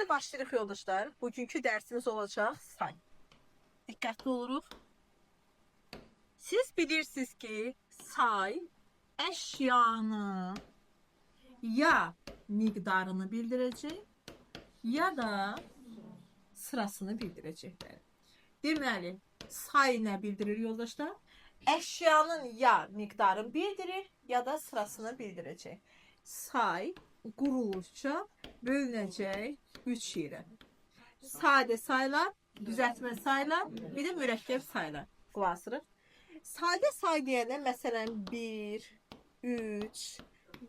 Hemen başlayırıq yoldaşlar. Bugünkü dərsimiz olacaq say. Diqqətli oluruq. Siz bilirsiniz ki, say əşyanı ya miqdarını bildirəcək, ya da sırasını bildirəcəklər. Deməli, say nə bildirir yoldaşlar? Əşyanın ya miqdarını bildirir, ya da sırasını bildirəcək. Say quruluşca bölünəcək 3 yerə. Sadə saylar, düzəltmə saylar, bir də mürəkkəb saylar. Qulaq asırıq. Sadə say deyəndə məsələn 1, 3,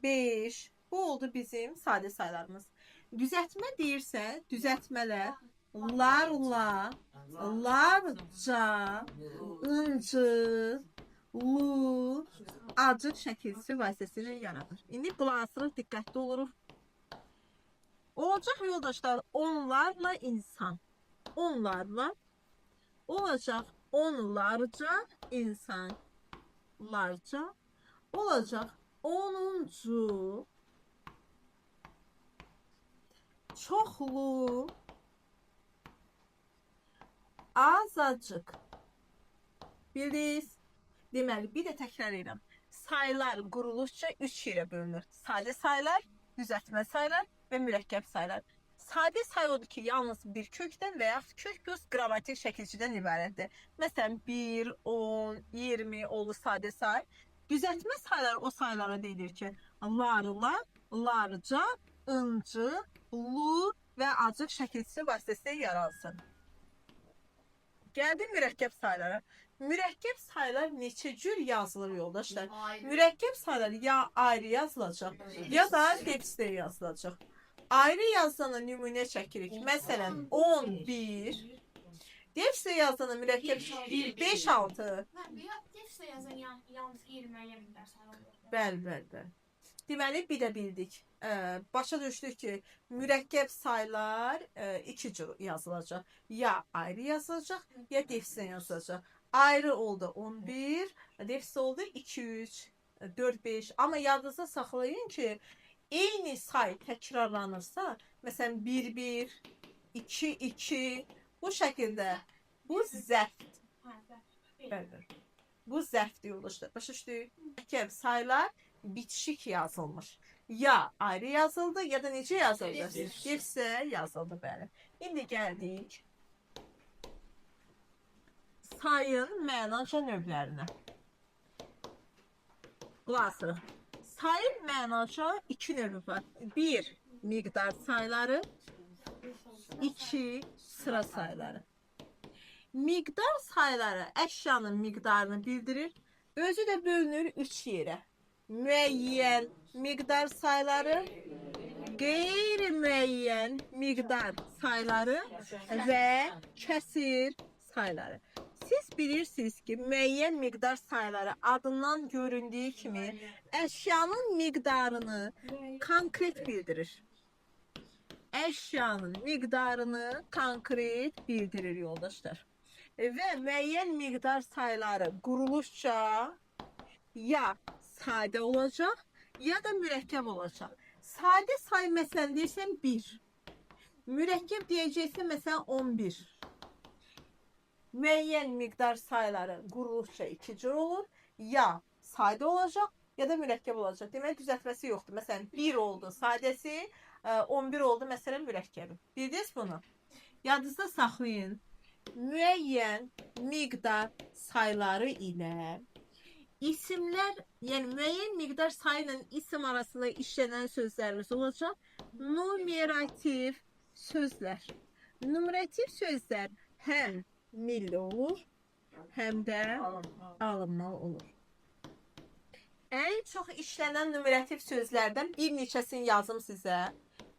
5, bu oldu bizim sadə saylarımız. Düzəltmə deyirsə, düzəltmələr larla, larca, ıncı, lu, acıq şəkilsi vasitəsilə yaradır. İndi qulaq asırıq, diqqətli oluruq. Olacaq yoldaşlar onlarla insan. Onlarla olacaq onlarca insan. Larca olacaq onuncu çoxlu azacıq. Bildiniz? Deməli, bir də təkrar edirəm. Saylar quruluşca 3 yerə bölünür. Sadə saylar, düzəltmə saylar və mürəkkəb saylar. Sadə say odur ki, yalnız bir kökdən və yaxud kök plus qrammatik şəkilçidən ibarətdir. Məsələn, 1, 10, 20 olur sadə say. Düzəltmə saylar o saylara deyilir ki, larla, larca, ıncı, lu və acıq şəkilçisi vasitəsilə yaransın. Gəldi mürəkkəb saylara. Mürəkkəb saylar neçə cür yazılır yoldaşlar? Mürəkkəb saylar ya ayrı yazılacaq, ya da hepsdə yazılacaq. Ayrı yazılanı nümunə çəkirik. Məsələn, 11. Hepsdə yazılanı mürəkkəb 5, 6. Hepsdə yazan yalnız 20-yə miqdar sayılır. Bəli. Deməli, bir də bildik. Başa düşdük ki, mürəkkəb saylar 2 cür yazılacaq. Ya ayrı yazılacaq, ya defisdən yazılacaq. Ayrı oldu 11, defisi oldu 2, 3, 4, 5. Amma yadınızda saxlayın ki, eyni say təkrarlanırsa, məsələn 1, 1, 2, 2, bu şəkildə bu zərfdir. Bəli. Bu zərfdir yoldaşlar. Başa düşdük? Mürəkkəb saylar bitişik yazılmış. Ya ayrı yazıldı, ya da necə yazıldı? Defisdə yazıldı, bəli. İndi gəldik sayın mənaca növlərinə. Qulaq asırıq. Sayın mənaca 2 növü var. 1. Miqdar sayları. 2. Sıra sayları. Miqdar sayları əşyanın miqdarını bildirir. Özü də bölünür 3 yerə. Müəyyən miqdar sayları, qeyri-müəyyən miqdar sayları və kəsir sayları. Siz bilirsiniz ki, müəyyən miqdar sayları adından göründüyü kimi əşyanın miqdarını konkret bildirir. Əşyanın miqdarını konkret bildirir yoldaşlar. Və müəyyən miqdar sayları quruluşca ya sadə olacaq, ya da mürəkkəb olacaq. Sadə say məsələn deyirsən 1. Mürəkkəb deyəcəksən məsələn 11. Müəyyən miqdar sayları quruluşca 2 cür olur. Ya sadə olacaq, ya da mürəkkəb olacaq. Demək düzəltməsi yoxdur. Məsələn 1 oldu sadəsi, 11 oldu məsələn mürəkkəbi. Bildiniz bunu? Yadınızda saxlayın. Müəyyən miqdar sayları ilə İsimlər, yəni müəyyən miqdar sayı ilə isim arasında işlənən sözlərimiz olacaq. Numerativ sözlər. Numerativ sözlər həm milli olur, həm də alınmalı olur. Ən çox işlənən numerativ sözlərdən bir neçəsini yazım sizə.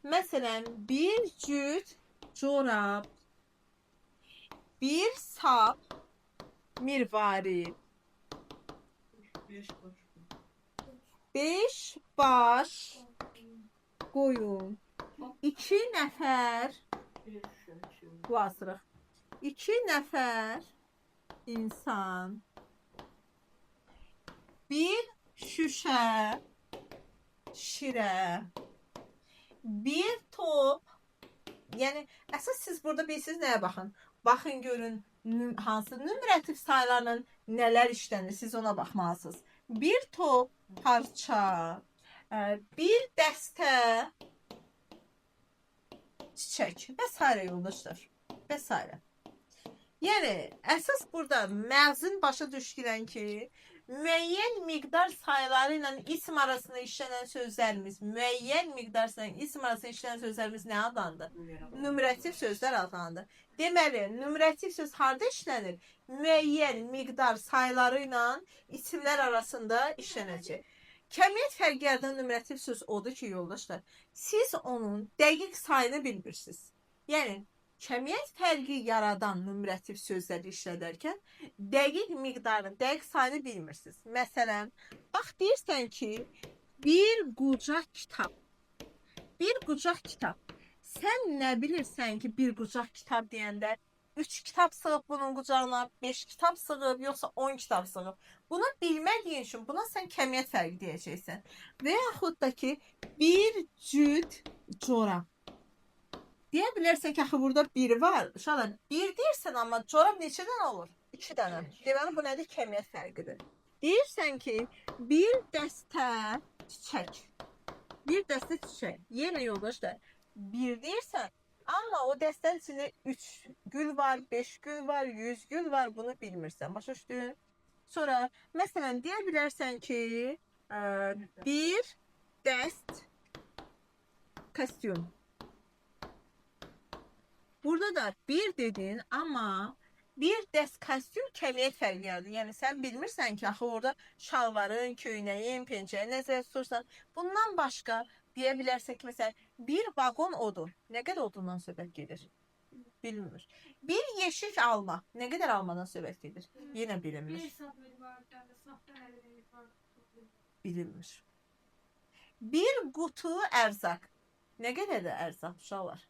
Məsələn, bir cüt corab, bir sap mirvari, 5 baş qoyun, 2 nəfər qulaq 2 nəfər insan, 1 şüşə şirə, 1 top Yəni əsas siz burada bilirsiniz nəyə baxın. Baxın görün hansı nümerativ saylarla nələr işlənir. Siz ona baxmalısınız. Bir top parça, bir dəstə çiçək və s. yoldaşlar. Və s. Yəni əsas burada məzun başa düşdürən ki, müəyyən miqdar sayları ilə isim arasında işlənən sözlərimiz, müəyyən miqdar sayları ilə isim arasında işlənən sözlərimiz nə adlanır? Numerativ sözlər adlanır. Deməli, numerativ söz harda işlənir? Müəyyən miqdar sayları ilə isimlər arasında işlənəcək. Kəmiyyət fərqi yaradan numerativ söz odur ki, yoldaşlar, siz onun dəqiq sayını bilmirsiniz. Yəni, kəmiyyət fərqi yaradan numerativ sözləri işlədərkən dəqiq miqdarını, dəqiq sayını bilmirsiniz. Məsələn, bax deyirsən ki, bir qucaq kitab. Bir qucaq kitab. Sən nə bilirsən ki, bir qucaq kitab deyəndə 3 kitab sığıb bunun qucağına, 5 kitab sığıb, yoxsa 10 kitab sığıb. Bunu bilmədiyin üçün buna sən kəmiyyət fərqi deyəcəksən. Və yaxud da ki, bir cüt corab. Deyə bilərsən ki, axı burada bir var. Uşaqlar, bir deyirsən, amma corab neçə dənə olur? 2 dənə. Deməli, bu nədir? Kəmiyyət fərqidir. Deyirsən ki, bir dəstə çiçək. Bir dəstə çiçək. Yenə yoldaşlar, bir deyirsən, amma o dəstənin içində 3 gül var, 5 gül var, 100 gül var. Bunu bilmirsən. Başa düşdün? Sonra, məsələn, deyə bilərsən ki, bir dəst kostyum. Burada da bir dedin, amma bir dəst kostyum kəmiyyət fərqi yaradır. Yəni, sən bilmirsən ki, axı orada şalvarın, köynəyin, pencəyin nəzərə tutursan. Bundan başqa deyə bilərsən ki, məsələn, bir vaqon odun. Nə qədər odundan söhbət gedir? Bilinmir. Bir yeşik alma. Nə qədər almadan söhbət gedir? Yenə bilinmir. Bilinmir. Bir qutu ərzaq. Nə qədər də ərzaq uşaqlar?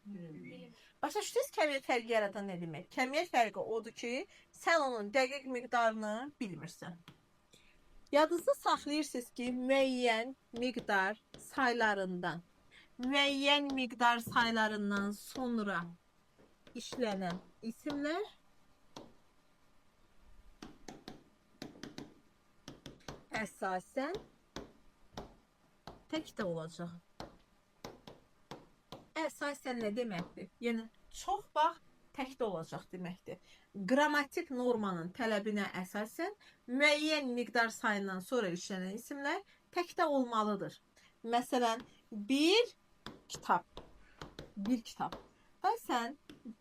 Başa düşdünüz kəmiyyət fərqi yaratan nə demək? Kəmiyyət fərqi odur ki, sən onun dəqiq miqdarını bilmirsən. Yadınızda saxlayırsınız ki, müəyyən miqdar saylarından sonra işlənən isimlər əsasən tək də olacaq. Əsasən nə deməkdir? Yəni, çox vaxt tək də olacaq deməkdir. Qrammatik normanın tələbinə əsasən müəyyən miqdar sayından sonra işlənən isimlər tək də olmalıdır. Məsələn, bir kitab. Bir kitab. Və sən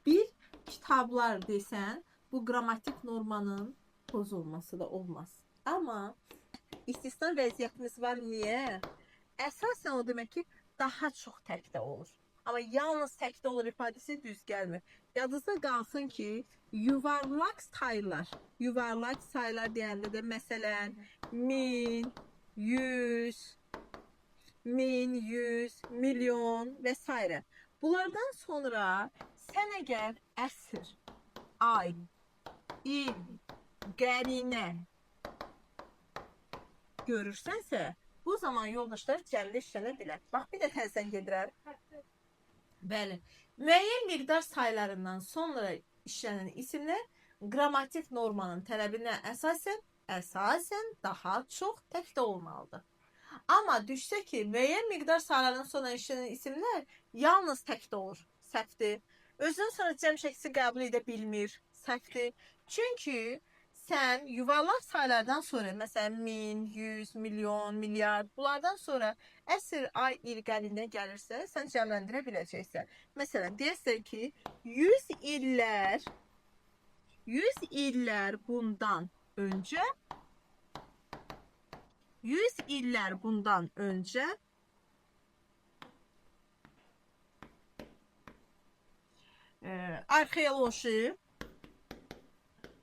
bir kitablar desən, bu qrammatik normanın pozulması da olmaz. Amma istisna vəziyyətimiz var. Niyə? Əsasən o demək ki, daha çox tək də olur. Amma yalnız təkdə olur ifadəsi düz gəlmir. Yadınızda qalsın ki, yuvarlaq saylar deyəndə də məsələn 1000, 100, milyon və s. Bunlardan sonra sən əgər əsr, ay, il, qərinə görürsənsə, bu zaman yoldaşlar cəmdə işlənə bilər. Bax, bir də təzdən gedirəm. Bəli, müəyyən miqdar saylarından sonra işlənən isimlər qrammatik normanın tələbinə əsasən daha çox tək də olmalıdır. Amma düşsə ki, müəyyən miqdar saylarından sonra işlənən isimlər yalnız tək də olur. Səhvdir. Özünün sonra cəm şəklisi qəbul edə bilmir. Səhvdir. Çünki sən yuvarlaq saylardan sonra, məsələn, 1000, 100, milyon, milyard, bunlardan sonra əsr, ay, il qərinə gəlirsə, sən cəmləndirə biləcəksən. Məsələn, deyəsən ki, 100 illər bundan öncə arxeoloji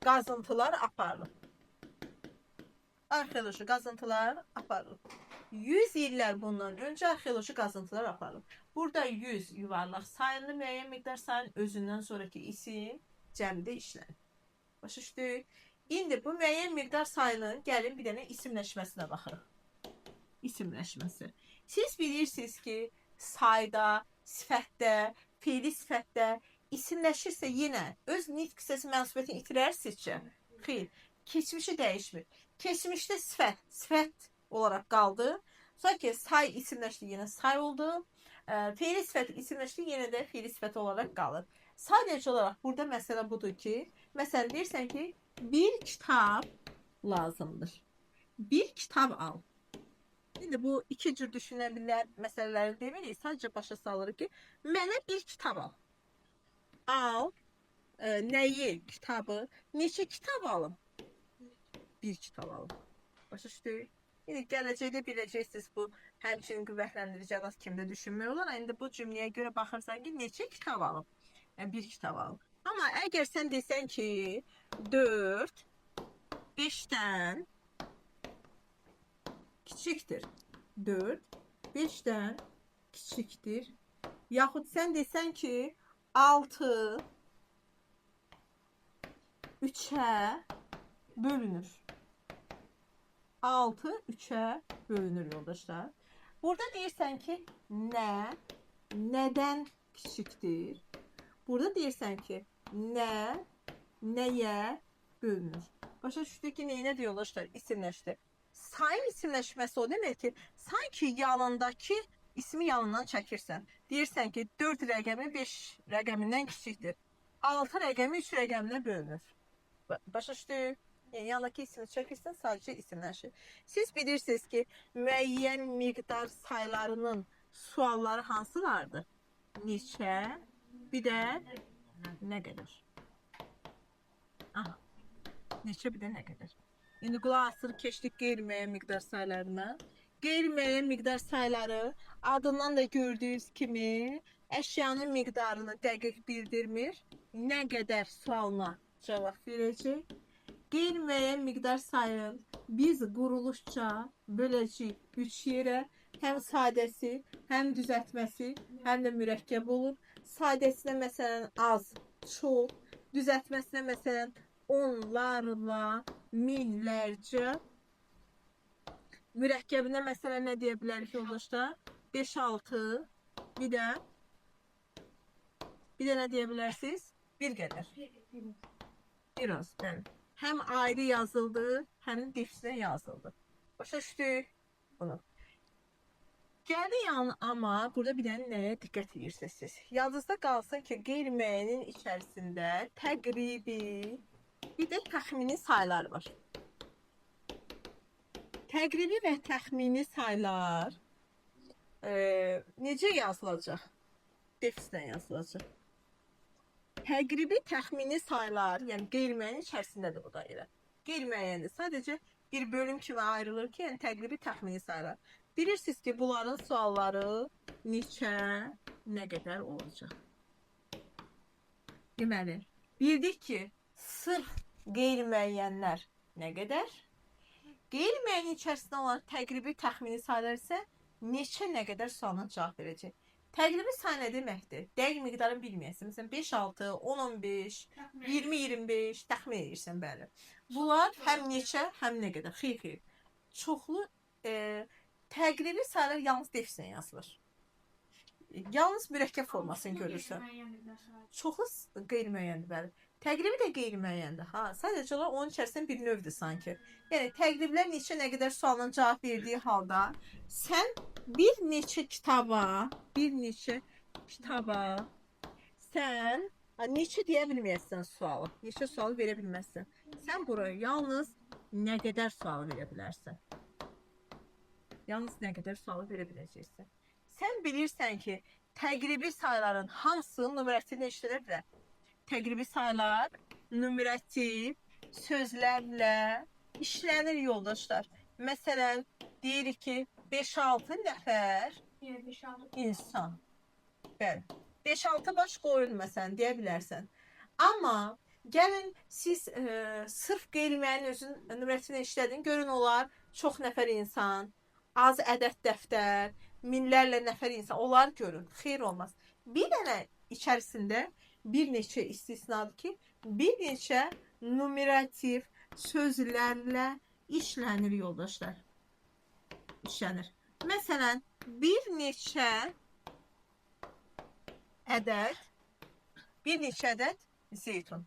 qazıntılar aparılıb. 100 illər bundan öncə arxeoloji qazıntılar aparılıb. Burada 100 yuvarlaq sayılı müəyyən miqdar sayının özündən sonraki isim cəmdə işlənir. Başa düşdük? İndi bu müəyyən miqdar sayının gəlin bir dənə isimləşməsinə baxırıq. İsimləşməsi. Siz bilirsiniz ki, sayda, sifətdə fiili sifətdə isimləşirsə yenə öz nitq hissəsi mənsubiyyətini itirərsizcə. Xeyr, keçmişi dəyişmir. Keçmişdə sifət olaraq qaldı. Sonra ki, say isimləşdi, yenə say oldu. Fiili sifət isimləşdi, yenə də fiili sifət olaraq qalır. Sadəcə olaraq burada məsələ budur ki, məsələn deyirsən ki, bir kitab lazımdır. Bir kitab al. İndi bu iki cür düşünə bilən məsələləri demirik, sadəcə başa salırıq ki, mənə bir kitab al. Al, nəyi, kitabı, neçə kitab alım? Bir kitab alım. Başa düşdük? İndi gələcəkdə biləcəksiniz bu həmçinin qüvvətləndirici ədat kimdə düşünmək olar. İndi bu cümləyə görə baxırsan ki, neçə kitab alım? Yəni bir kitab alım. Amma əgər sən desən ki, 4 5-dən kiçikdir. 4 5-dən kiçikdir. Yaxud sən desən ki, 6 3-ə bölünür. 6 3-ə bölünür yoldaşlar. Burada deyirsən ki, nə, nədən kiçikdir. Burada deyirsən ki, nə, nəyə bölünür. Başa düşdük ki, neyinə deyir yoldaşlar? İsimləşdi. Sayın isimləşməsi o demək ki, sanki yanındakı ismi yanından çəkirsən. Deyirsən ki, 4 rəqəmi 5 rəqəmindən kiçikdir. 6 rəqəmi 3 rəqəminə bölünür. Başa düşdük? Yəni, yanındakı ismi çəkirsən, sadəcə isimləşir. Siz bilirsiniz ki, müəyyən miqdar saylarının sualları hansılardır? Neçə, bir də nə qədər? Aha, neçə, bir də nə qədər? İndi qulaq asır, keçdik qeyri-müəyyən miqdar saylarına. Qeyri-müəyyən miqdar sayları adından da gördüyünüz kimi əşyanın miqdarını dəqiq bildirmir. Nə qədər sualına cavab verəcək. Qeyri-müəyyən miqdar sayın biz quruluşca böləcəyik 3 yerə. Həm sadəsi, həm düzəltməsi, həm də mürəkkəb olur. Sadəsinə məsələn az, çox, düzəltməsinə məsələn onlarla, minlərcə. Mürəkkəbinə məsələn nə deyə bilərik yoldaşlar? 5-6, bir də nə deyə bilərsiniz? Bir qədər. Biraz, bəli. Həm ayrı yazıldı, həm də defislə yazıldı. Başa düşdük bunu. Gəlin amma burada bir dənə nəyə diqqət edirsiniz? Yadınızda qalsın ki, qeyri-müəyyənin içərisində təqribi, bir də təxmini saylar var. Təqribi və təxmini saylar necə yazılacaq? Defislə yazılacaq. Təqribi təxmini saylar, yəni qeyri-müəyyənin içərisindədir bu dairə. Qeyri-müəyyəndir. Sadəcə bir bölüm kimi ayrılır ki, yəni təqribi təxmini saylar. Bilirsiniz ki, bunların sualları neçə, nə qədər olacaq. Deməli, bildik ki, sırf qeyri-müəyyənlər nə qədər? Qeyri-müəyyənin içərisində olan təqribi təxmini saylar isə neçə, nə qədər sualına cavab verəcək. Təqribi say nə deməkdir? Dəqiq miqdarını bilməyəsən. Məsələn, 5-6, 10-15, 20-25 təxmin edirsən, bəli. Bunlar həm neçə, həm nə qədər. Xeyr. Çoxlu təqribi saylar yalnız defislə yazılır. Yalnız mürəkkəb formasını görürsən. Çoxlu qeyri-müəyyəndir, bəli. Təqribi də qeyri-müəyyəndir. Sadəcə olaraq onun içərisində bir növdür sanki. Yəni, təqriblər neçə, nə qədər sualına cavab verdiyi halda sən bir neçə kitaba sən neçə deyə bilməyəsən sualı. Neçə sualı verə bilməzsən. Sən buraya yalnız nə qədər sualı verə bilərsən. Yalnız nə qədər sualı verə biləcəksən. Sən bilirsən ki, təqribi sayların hamısı nümeratilə işlənir bilər. Təqribi saylar numerativ sözlərlə işlənir yoldaşlar. Məsələn, deyirik ki, 5-6 nəfər insan. Bəli. 5-6 baş qoyun məsələn, deyə bilərsən. Amma gəlin siz sırf qeyri-müəyyənin özün nümeratilə işlədin. Görün olar çox nəfər insan, az ədəd dəftər, minlərlə nəfər insan. Onlar görün. Xeyr olmaz. Bir dənə içərisində bir neçə istisnadır ki, bir neçə numerativ sözlərlə işlənir yoldaşlar. İşlənir. Məsələn, bir neçə ədəd, bir neçə ədəd zeytun.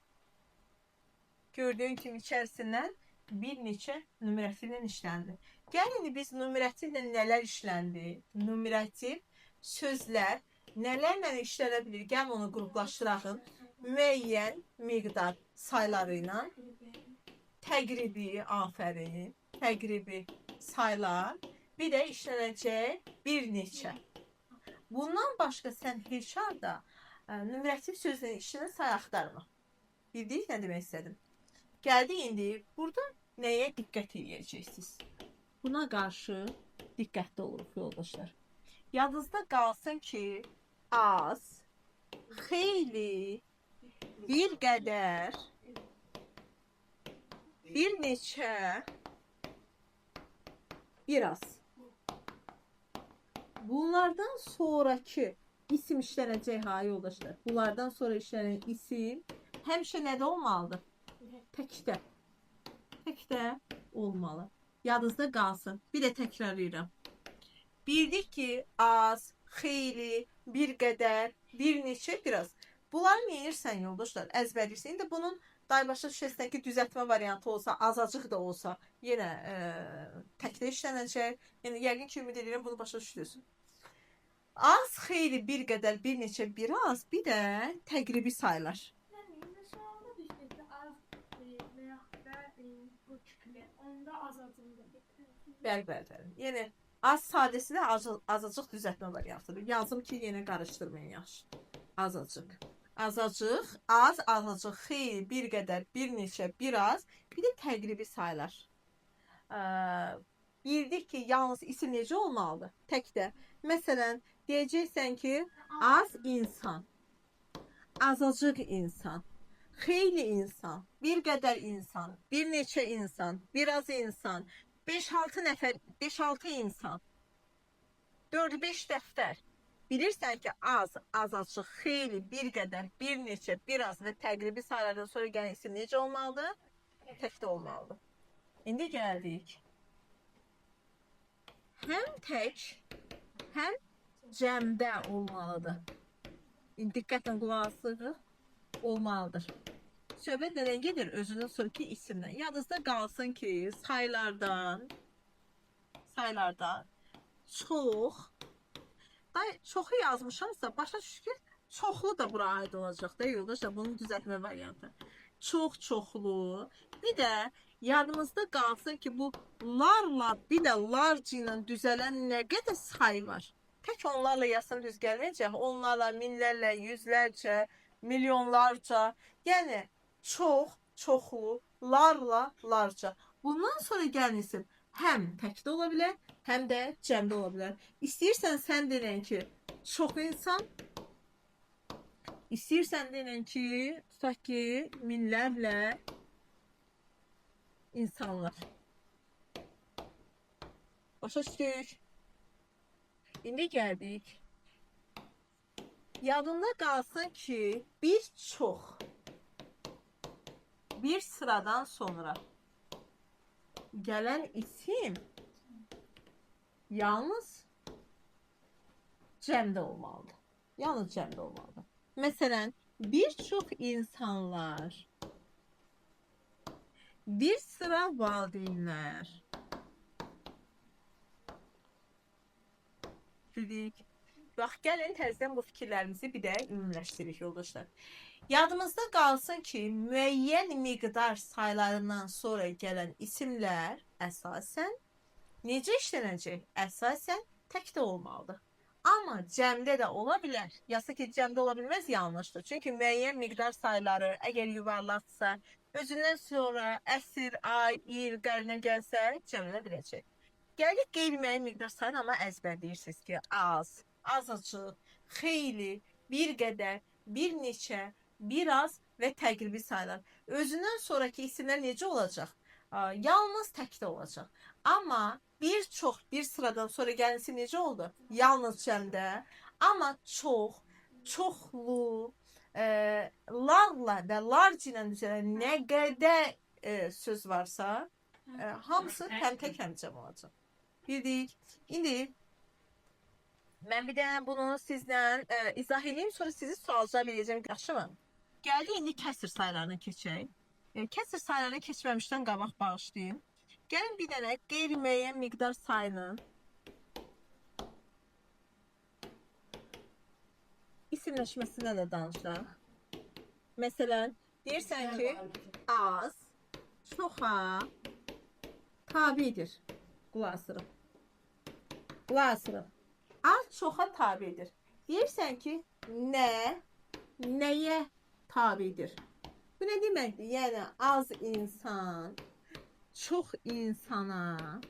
Gördüyün kimi içərisindən bir neçə nümerətiv ilə işləndi. Gəlin biz nümerətiv ilə nələr işləndi? Numerativ sözlər nələrlə işlənə bilir? Gəlin onu qruplaşdıraq. Müəyyən miqdar sayları ilə təqribi, afərin, təqribi saylar, bir də işlənəcək bir neçə. Bundan başqa sən heç halda nümerətiv sözlərin işini say axtarma. Bildik nə demək istədim? Gəldik indi burada nəyə diqqət edəcəksiniz? Buna qarşı diqqətli olun yoldaşlar. Yadınızda qalsın ki, az, xeyli, bir qədər, bir neçə, biraz. Bunlardan sonraki isim işlənəcək ha yoldaşlar. Bunlardan sonra işlənən isim həmişə nədə olmalıdır? Təkdə. Təkdə olmalı. Yadınızda qalsın. Bir də təkrarlayıram. Bildik ki, az, xeyli, bir qədər, bir neçə, biraz. Bunları neyirsən yoldaşlar? Əzbərlirsən. İndi bunun daybaşı şişəsindəki düzəltmə variantı olsa, azacıq da olsa, yenə təkdə işlənəcək. Yəni, yəqin ki, ümid edirəm bunu başa düşürsün. Az, xeyli, bir qədər, bir neçə, biraz, bir də təqribi saylar. Bəli. Yəni, az sadəsində azacıq düzəltmə variantıdır. Yazım ki, yenə qarışdırmayın yaxşı. Azacıq. Azacıq, az, azacıq, xeyli, bir qədər, bir neçə, biraz, bir də təqribi saylar. Bildik ki, yalnız isim necə olmalıdır? Təkdə. Məsələn, deyəcəksən ki, az insan, azacıq insan, xeyli insan, bir qədər insan, bir neçə insan, biraz insan, 5-6 nəfər, 5-6 insan, 4-5 dəftər. Bilirsən ki, az, azacıq, xeyli, bir qədər, bir neçə, biraz və təqribi saylardan sonra gələn isim necə olmalıdır? Təkdə olmalıdır. İndi gəldik. Həm tək, həm cəmdə olmalıdır. İndi diqqətlə qulaq asırıq, olmalıdır. Söhbət nədən gedir? Özünün sonraki isimdən. Yadınızda qalsın ki, saylardan çoxu yazmışamsa, başa düşür ki, çoxlu da bura aid olacaq da yoldaşlar, bunun düzəltmə variantı. Çoxlu, bir də yadımızda qalsın ki, bu larla, bir də larca ilə düzələn nə qədər say var. Tək onlarla yazsam düz gəlməyəcək, onlarla, minlərlə, yüzlərcə, milyonlarca, yəni çoxlu, larla, larca. Bundan sonra gələn isim həm təkdə ola bilər, həm də cəmdə ola bilər. İstəyirsən sən denən ki, çox insan, istəyirsən denən ki, tutaq ki, minlərlə insanlar. Başa düşdük. İndi gəldik. Yadında qalsın ki, bir çox, bir sıradan sonra gələn isim yalnız cəmdə olmalıdır. Yalnız cəmdə olmalıdır. Məsələn, bir çox insanlar, bir sıra valideynlər. Dedik. Bax, gəlin təzədən bu fikirlərimizi bir də ümumiləşdiririk yoldaşlar. Yadımızda qalsın ki, müəyyən miqdar saylarından sonra gələn isimlər əsasən necə işlənəcək? Əsasən təkdə olmalıdır. Amma cəmdə də ola bilər. Yasa ki, cəmdə ola bilməz, yanlışdır. Çünki müəyyən miqdar sayları əgər yuvarlatsa, özündən sonra əsr, ay, il, qərinə gəlsə, cəmlənə biləcək. Gəlik qeyri-müəyyən miqdar sayını amma əzbərləyirsiniz ki, az, azacıq, xeyli, bir qədər, bir neçə, biraz və təqribi saylar. Özündən sonraki isimlər necə olacaq? Yalnız təkdə olacaq. Amma bir çox, bir sıradan sonra gələn isim necə oldu? Yalnız cəmdə. Amma çox, çoxlu, larla və larc ilə düzələn nə qədər söz varsa, hamısı həm tək həm cəm olacaq. Bildik. İndi Mən bir dənə bunu sizlə izah edeyim, sonra sizi sualca biləcəm, yaxşımı? Gəldi indi kəsr saylarına keçək. Kəsr saylarına keçməmişdən qabaq bağışlayın. Gəlin bir dənə qeyri-müəyyən miqdar sayının isimləşməsindən də danışaq. Məsələn, deyirsən ki, az çoxa tabidir. Qulaq asırıq. Qulaq asırıq. Az çoxa tabidir. Deyirsən ki, nə nəyə tabidir? Bu nə deməkdir? Yəni az insan çox insana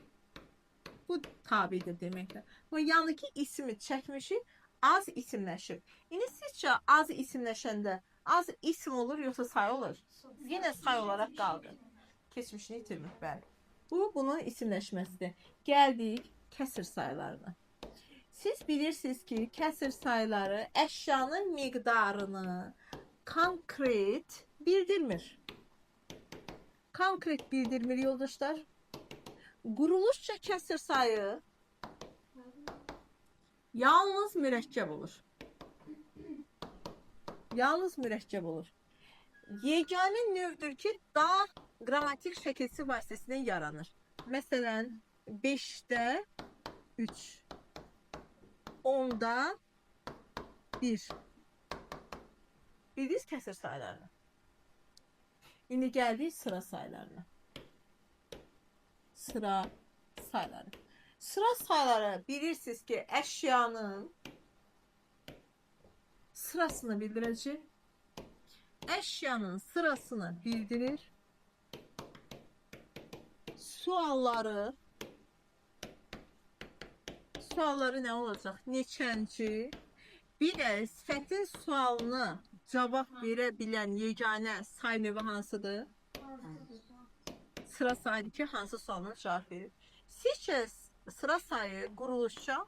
bu tabidir deməkdir. Bu yanındakı ismi çəkmişik, az isimləşib. İndi sizcə az isimləşəndə az isim olur yoxsa say olur? Yenə say olaraq qaldı. Keçmişini itirmək, bəli. Bu bunun isimləşməsidir. Gəldik kəsr saylarına. Siz bilirsiniz ki, kəsr sayları əşyanın miqdarını konkret bildirmir. Konkret bildirmir yoldaşlar. Quruluşca kəsr sayı yalnız mürəkkəb olur. Yalnız mürəkkəb olur. Yeganə növdür ki, daha qrammatik şəkilsi vasitəsilə yaranır. Məsələn, 5-də 3, 10-da 1. Bildiniz kəsr saylarını. İndi gəldik sıra saylarına. Sıra sayları. Sıra sayları bilirsiniz ki, əşyanın sırasını bildirəcək. Əşyanın sırasını bildirir. Sualları nə olacaq? Neçənci? Bir də sifətin sualına cavab verə bilən yeganə say növü hansıdır? Sıra sayıdır ki, hansı sualına cavab verir. Sizcə sıra sayı quruluşca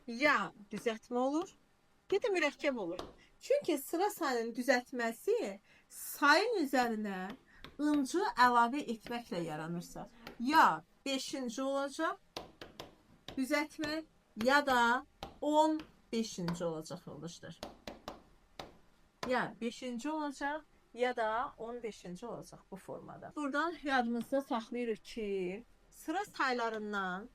ya düzəltmə olur, ya da mürəkkəb olur. Çünki sıra sayının düzəltməsi sayın üzərinə ıncı əlavə etməklə yaranırsa, ya 5-ci olacaq düzəltmə, ya da 15-ci olacaq yoldaşlar. Ya 5-ci olacaq, ya da 15-ci olacaq bu formada. Buradan yadımızda saxlayırıq ki, sıra saylarından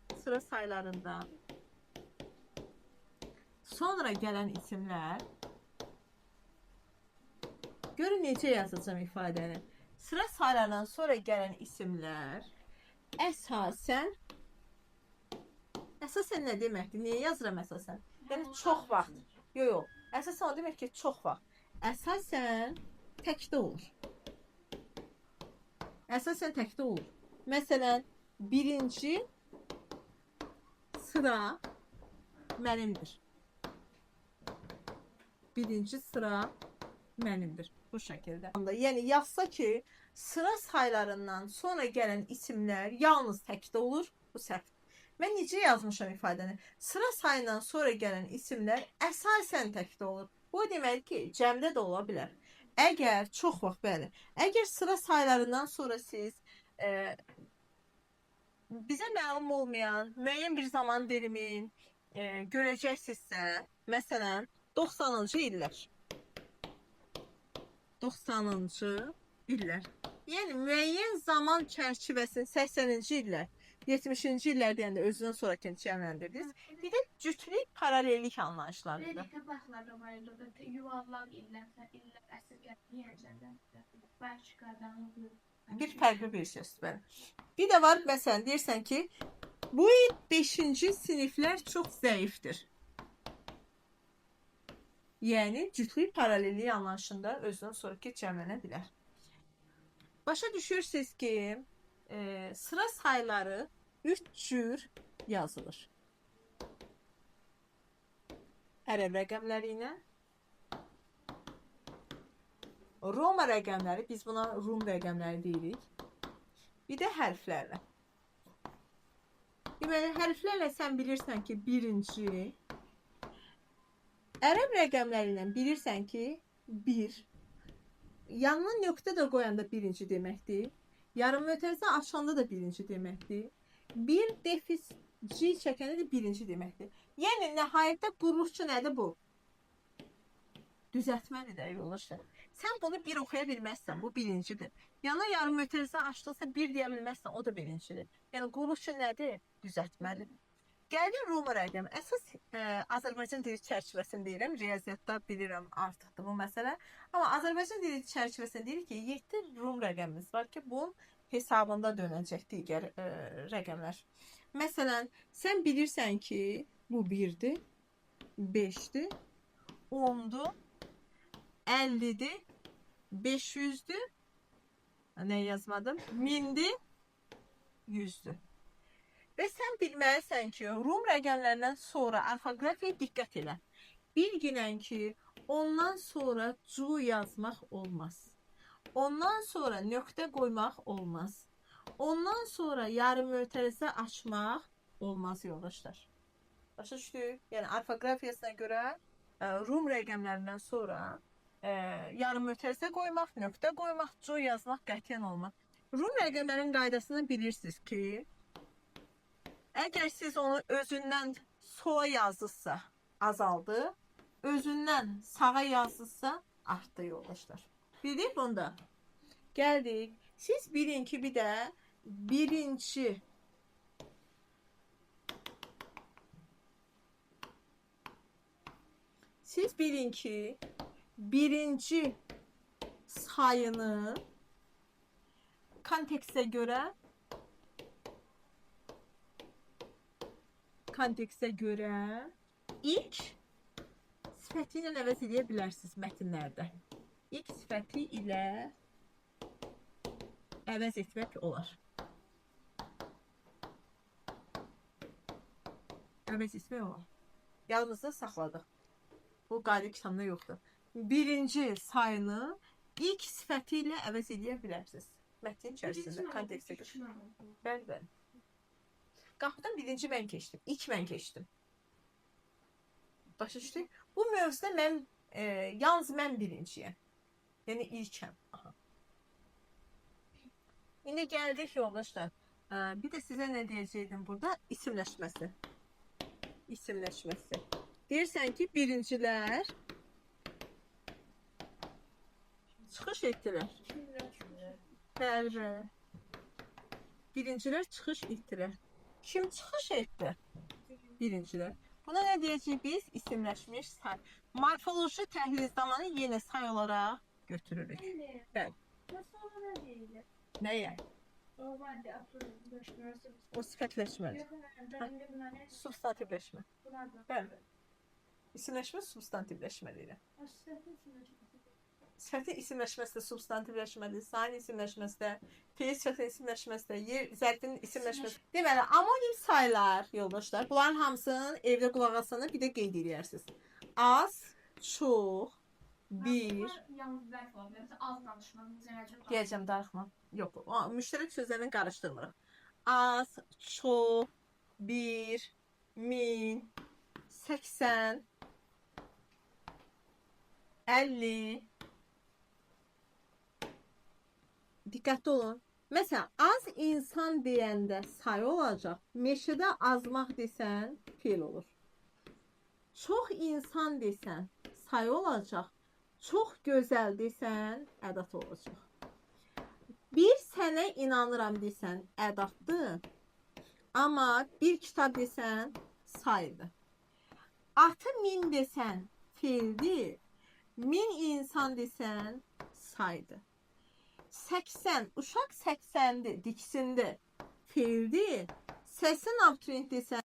sonra gələn isimlər, görün necə yazacağım ifadəni. Sıra saylarından sonra gələn isimlər əsasən nə deməkdir? Niyə yazıram əsasən? Yəni çox vaxt. Yox. Əsasən o demək ki, çox vaxt. Əsasən təkdə olur. Əsasən təkdə olur. Məsələn, birinci sıra mənimdir. Birinci sıra mənimdir. Bu şəkildə. Yəni yazsa ki, sıra saylarından sonra gələn isimlər yalnız təkdə olur. Bu səhv. Mən necə yazmışam ifadəni? Sıra sayından sonra gələn isimlər əsasən təkdə olur. Bu demək ki, cəmdə də ola bilər. Əgər çox vaxt, bəli, əgər sıra saylarından sonra siz bizə məlum olmayan müəyyən bir zaman dilimin görəcəksinizsə, məsələn, 90-cı illər. 90-cı illər. Yəni müəyyən zaman çərçivəsinin 80-ci illər, 70-ci illər deyəndə özündən sonrakini cəmləndirdiniz. Bir də cütlük paralellik anlayışlarıdır. Redikə baxlarda var idi, yuvarlaq illər əsr gəlməyəcəndə Belçikadan bir fərqli bir sözdür. Bir də var, məsələn, deyirsən ki, bu il 5-ci siniflər çox zəifdir. Yəni cütlük paralellik anlayışında özündən sonraki cəmlənə bilər. Başa düşürsünüz ki, sıra sayları 3 cür yazılır. Ərəb rəqəmləri ilə, Roma rəqəmləri, biz buna Rum rəqəmləri deyirik. Bir də hərflərlə. Deməli, hərflərlə sən bilirsən ki, birinci. Ərəb rəqəmləri ilə bilirsən ki, 1. Yanına nöqtə də qoyanda birinci deməkdir. Yarım mötərizə açanda da birinci deməkdir. Bir defis C çəkəni də birinci deməkdir. Yəni nəhayətdə quruluşçu nədir bu? Düzəltmədir də yoldaşlar. Sən bunu bir oxuya bilməzsən, bu birincidir. Yana yarım mötərizə açdıqsa bir deyə bilməzsən, o da birincidir. Yəni quruluşçu nədir? Düzəltmədir. Gəlin Roma rəqəmi. Əsas Azərbaycan dili çərçivəsində deyirəm, riyaziyyatda bilirəm artıqdır bu məsələ. Amma Azərbaycan dili çərçivəsində deyirik ki, 7 Rum rəqəmimiz var ki, bunun hesabında dönəcək digər rəqəmlər. Məsələn, sən bilirsən ki, bu 1-dir, 5-dir, 10-dur, 50'dir, 500'dür, ne yazmadım, 1000'dir, 100'dür. Ve sen bilməlisən ki, Rum rəqəmlərindən sonra orfoqrafiyaya diqqət elə. Bilginən ki, ondan sonra cu yazmaq olmaz. Ondan sonra nöqtə qoymaq olmaz. Ondan sonra yarım mötərizə açmaq olmaz yoldaşlar. Başa düşdük? Yəni orfoqrafiyasına görə Rum rəqəmlərindən sonra yarım mötərizə qoymaq, nöqtə qoymaq, cu yazmaq qətiyyən olmaz. Rum rəqəmlərin qaydasını bilirsiniz ki, əgər siz onu özündən sola yazdısa azaldı, özündən sağa yazdısa artdı yoldaşlar. Bildik bunda. Gəldik. Siz bilin ki, bir də birinci siz bilin ki, birinci sayını kontekste göre ilk sifəti ilə əvəz edə bilərsiniz mətnlərdə. İlk sifəti ilə əvəz etmək olar. Əvəz etmək olar. Yalnızca saxladıq. Bu qayda kitabında yoxdur. Birinci sayını ilk sifəti ilə əvəz edə bilərsiniz. Mətnin içərisində, kontekstə görə. Bəli. Qapıdan birinci mən keçdim. İlk mən keçdim. Başa düşdük? Bu mövzuda mən, yalnız mən birinciyəm. Yəni ilkəm. Aha. İndi gəldik yoldaşlar. Bir də sizə nə deyəcəkdim burada? İsimləşməsi. İsimləşməsi. Deyirsən ki, birincilər çıxış etdilər. Bəli. Birincilər çıxış etdilər. Kim çıxış etdi? Birincilər. Buna nə deyəcəyik biz? İsimləşmiş say. Morfoloji təhlil zamanı yenə say olaraq götürürük. Bəli. Nəyə? O sifətləşmədir. Substantivləşmə. Bəli. İsimləşmə substantivləşmədir. Sifətin isimləşməsi də substantivləşmədir, sayın isimləşməsi də, fiil sifətin isimləşməsi də, yer zərfinin isimləşməsi. Deməli, amonim saylar, yoldaşlar, bunların hamısının evdə qulaq asana bir də qeyd edirsiniz. Az, çox, bir. Yalnız zərf var. Mesela az danışmaq. Deyəcəm, darıxma. Yox, müştərək sözlərini qarışdırmırıq. Az, çox, bir, 1000, 80, 50. Diqqətli olun. Məsələn, az insan deyəndə sayı olacaq. Meşədə azmaq desən, fiil olur. Çox insan desən, sayı olacaq. Çox gözəl desən, ədat olacaq. Bir sənə inanıram desən, ədatdır. Amma bir kitab desən, sayıdır. Atı min desən, fiildir. 1000 insan desən, sayıdır. 80, uşaq 80'dir, diksindi, fiildir. Səsin abituriyent desən,